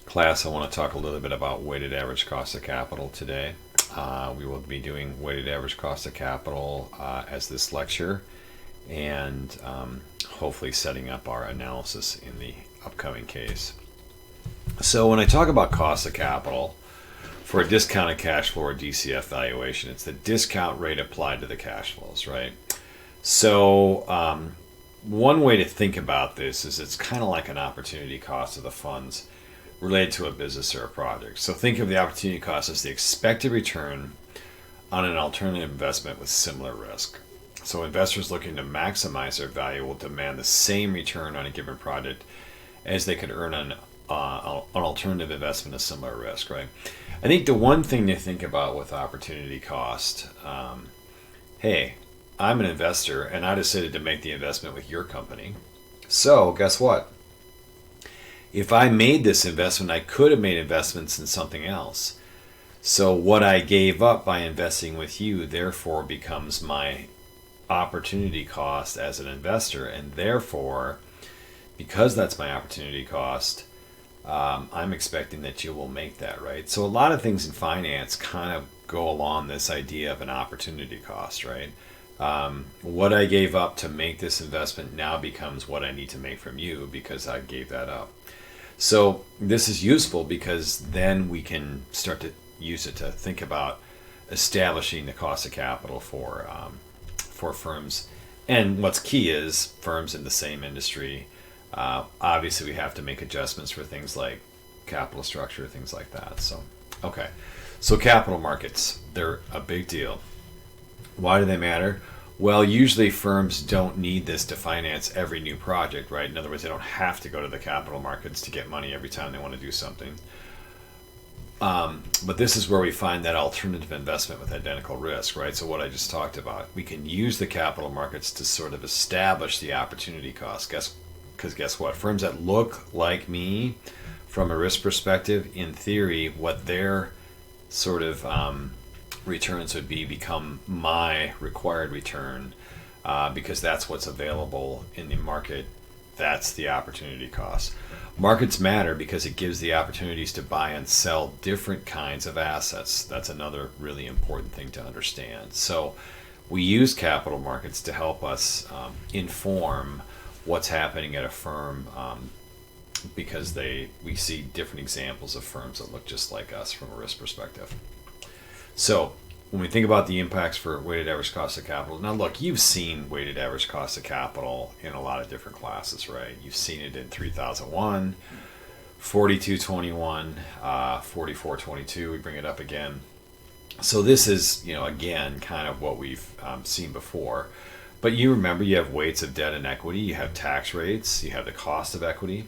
Class, I want to talk a little bit about weighted average cost of capital today. We will be doing weighted average cost of capital as this lecture and hopefully setting up our analysis in the upcoming case. So when I talk about cost of capital for a discounted cash flow or DCF valuation, it's the discount rate applied to the cash flows, right? So one way to think about this is it's kind of like an opportunity cost of the funds related to a business or a project. So think of the opportunity cost as the expected return on an alternative investment with similar risk. So investors looking to maximize their value will demand the same return on a given project as they could earn on an alternative investment of similar risk, right? I think the one thing to think about with opportunity cost, hey, I'm an investor and I decided to make the investment with your company. So guess what? If I made this investment, I could have made investments in something else. So what I gave up by investing with you, therefore, becomes my opportunity cost as an investor. And therefore, because that's my opportunity cost, I'm expecting that you will make that, right? So a lot of things in finance kind of go along this idea of an opportunity cost, right? What I gave up to make this investment now becomes what I need to make from you because I gave that up. So this is useful because then we can start to use it to think about establishing the cost of capital for firms. And what's key is firms in the same industry. Obviously, we have to make adjustments for things like capital structure, things like that. So, okay. So capital markets, they're a big deal. Why do they matter? Well, usually firms don't need this to finance every new project, right? In other words, they don't have to go to the capital markets to get money every time they want to do something. But this is where we find that alternative investment with identical risk, right? So what I just talked about, we can use the capital markets to sort of establish the opportunity cost. Because guess what? Firms that look like me from a risk perspective, in theory, what their sort of returns would become my required return because that's what's available in the market. That's the opportunity cost. Markets matter because it gives the opportunities to buy and sell different kinds of assets. That's another really important thing to understand. So we use capital markets to help us inform what's happening at a firm because we see different examples of firms that look just like us from a risk perspective. So when we think about the impacts for weighted average cost of capital, now look, you've seen weighted average cost of capital in a lot of different classes, right? You've seen it in 3001, 4221, 4422. We bring it up again. So this is, again, kind of what we've seen before. But you remember you have weights of debt and equity, you have tax rates, you have the cost of equity.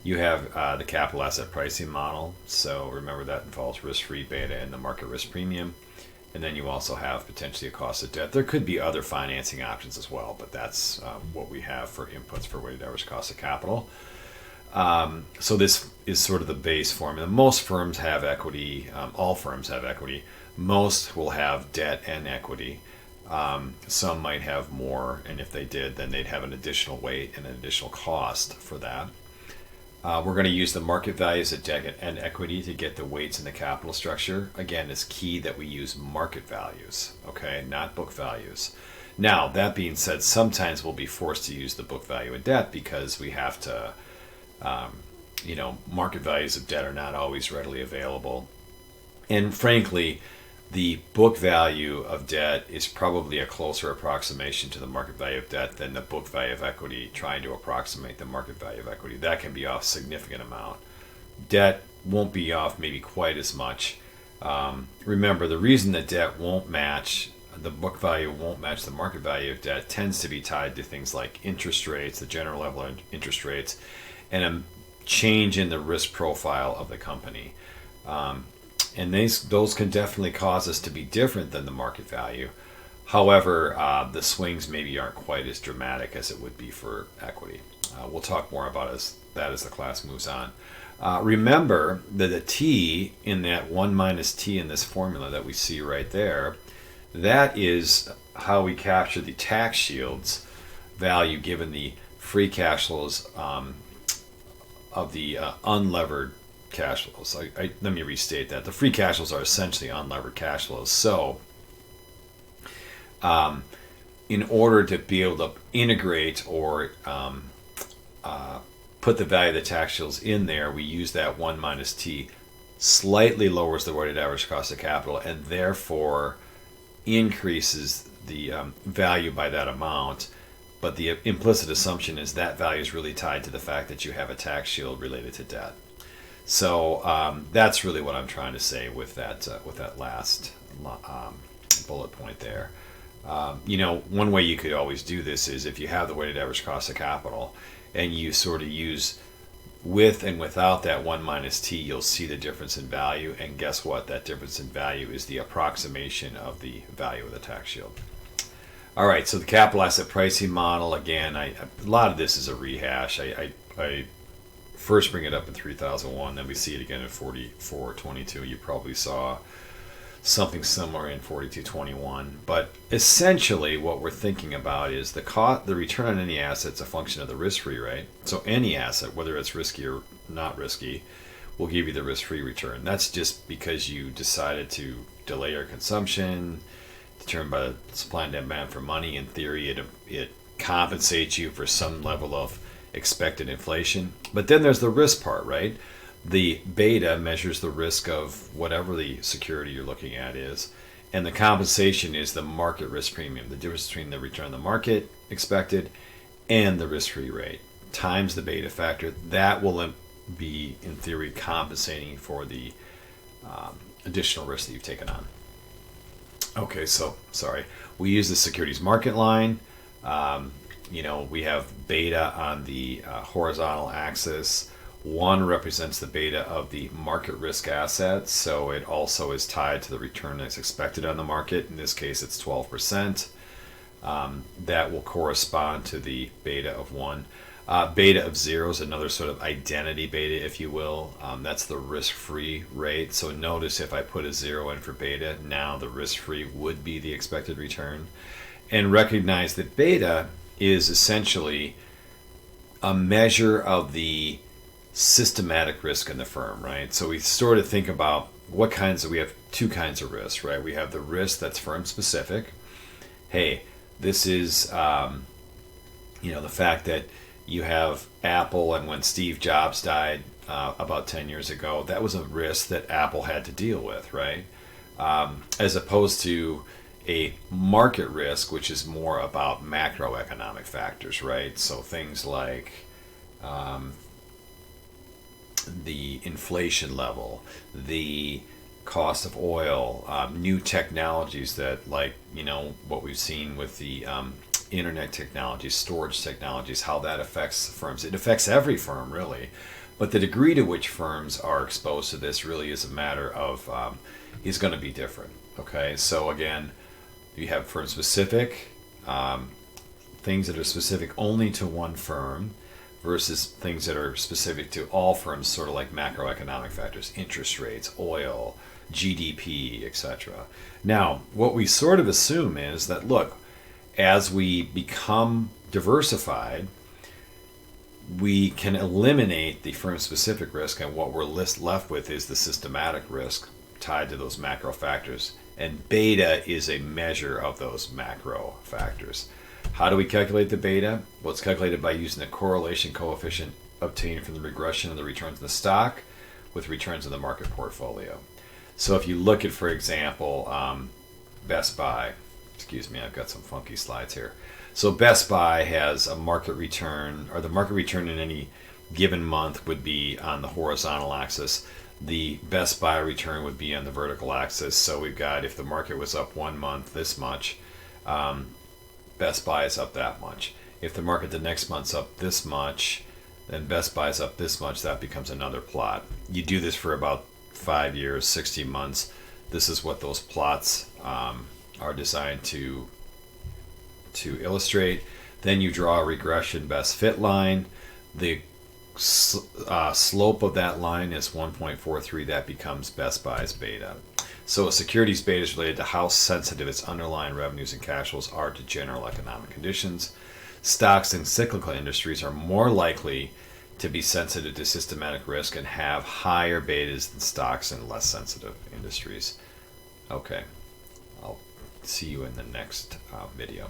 You have the capital asset pricing model. So remember that involves risk-free beta and the market risk premium. And then you also have potentially a cost of debt. There could be other financing options as well, but that's what we have for inputs for weighted average cost of capital. So this is sort of the base formula. Most firms have equity. All firms have equity. Most will have debt and equity. Some might have more, and if they did, then they'd have an additional weight and an additional cost for that. We're going to use the market values of debt and equity to get the weights in the capital structure. Again, it's key that we use market values, okay, not book values. Now, that being said, sometimes we'll be forced to use the book value of debt because we have to, market values of debt are not always readily available. And frankly, the book value of debt is probably a closer approximation to the market value of debt than the book value of equity trying to approximate the market value of equity. That can be off a significant amount. Debt won't be off maybe quite as much. Remember, the reason that debt won't match, the book value won't match the market value of debt tends to be tied to things like interest rates, the general level of interest rates, and a change in the risk profile of the company. And those can definitely cause us to be different than the market value. However, the swings maybe aren't quite as dramatic as it would be for equity. We'll talk more about that as the class moves on. Remember that the t in that 1 minus t in this formula that we see right there, that is how we capture the tax shields value given the free cash flows of the unlevered cash flows. Let me restate that. The free cash flows are essentially unlevered cash flows. So, in order to be able to integrate or put the value of the tax shields in there, we use that 1 minus T, slightly lowers the weighted average cost of capital, and therefore increases the value by that amount. But the implicit assumption is that value is really tied to the fact that you have a tax shield related to debt. So that's really what I'm trying to say with that last bullet point there. One way you could always do this is if you have the weighted average cost of capital and you sort of use with and without that 1 minus T, you'll see the difference in value. And guess what? That difference in value is the approximation of the value of the tax shield. All right, so the capital asset pricing model, again, a lot of this is a rehash. I first bring it up in 3001, then we see it again in 4422. You probably saw something similar in 4221. But essentially what we're thinking about is the return on any asset is a function of the risk-free rate. So any asset, whether it's risky or not risky, will give you the risk-free return. That's just because you decided to delay your consumption, determined by the supply and demand for money. In theory, it compensates you for some level of expected inflation. But then there's the risk part, right? The beta measures the risk of whatever the security you're looking at is, and the compensation is the market risk premium, the difference between the return on the market expected and the risk-free rate times the beta factor. That will be, in theory, compensating for the additional risk that you've taken on. Okay, so sorry. We use the securities market line. We have beta on the horizontal axis. 1 represents the beta of the market risk assets, so it also is tied to the return that's expected on the market. In this case, it's 12%. That will correspond to the beta of 1. Beta of 0 is another sort of identity beta, if you will. That's the risk-free rate. So notice if I put a 0 in for beta, now the risk-free would be the expected return. And recognize that beta is essentially a measure of the systematic risk in the firm, right? So we sort of think about we have 2 kinds of risk, right? We have the risk that's firm specific. Hey, this is, the fact that you have Apple, and when Steve Jobs died about 10 years ago, that was a risk that Apple had to deal with, right? As opposed to a market risk, which is more about macroeconomic factors, right? So things like the inflation level, the cost of oil, new technologies that, like, what we've seen with the internet technologies, storage technologies, how that affects firms. It affects every firm, really. But the degree to which firms are exposed to this really is a matter of, is going to be different. Okay, so again, you have firm specific, things that are specific only to one firm, versus things that are specific to all firms, sort of like macroeconomic factors, interest rates, oil, GDP, etc. Now, what we sort of assume is that, look, as we become diversified, we can eliminate the firm-specific risk, and what we're left with is the systematic risk tied to those macro factors. And beta is a measure of those macro factors. How do we calculate the beta? Well, it's calculated by using the correlation coefficient obtained from the regression of the returns in the stock with returns in the market portfolio. So if you look at, for example, Best Buy, excuse me, I've got some funky slides here. So Best Buy has a market return, or the market return in any given month would be on the horizontal axis. The Best Buy return would be on the vertical axis. So we've got, if the market was up 1 month this much, Best Buy is up that much. If the market the next month's up this much, then Best Buy is up this much. That becomes another plot. You do this for about 5 years, 60 months. This is what those plots are designed to illustrate. Then you draw a regression best fit line. The slope of that line is 1.43. That becomes Best Buy's beta. So a securities beta is related to how sensitive its underlying revenues and cash flows are to general economic conditions. Stocks in cyclical industries are more likely to be sensitive to systematic risk and have higher betas than stocks in less sensitive industries. Okay, I'll see you in the next video.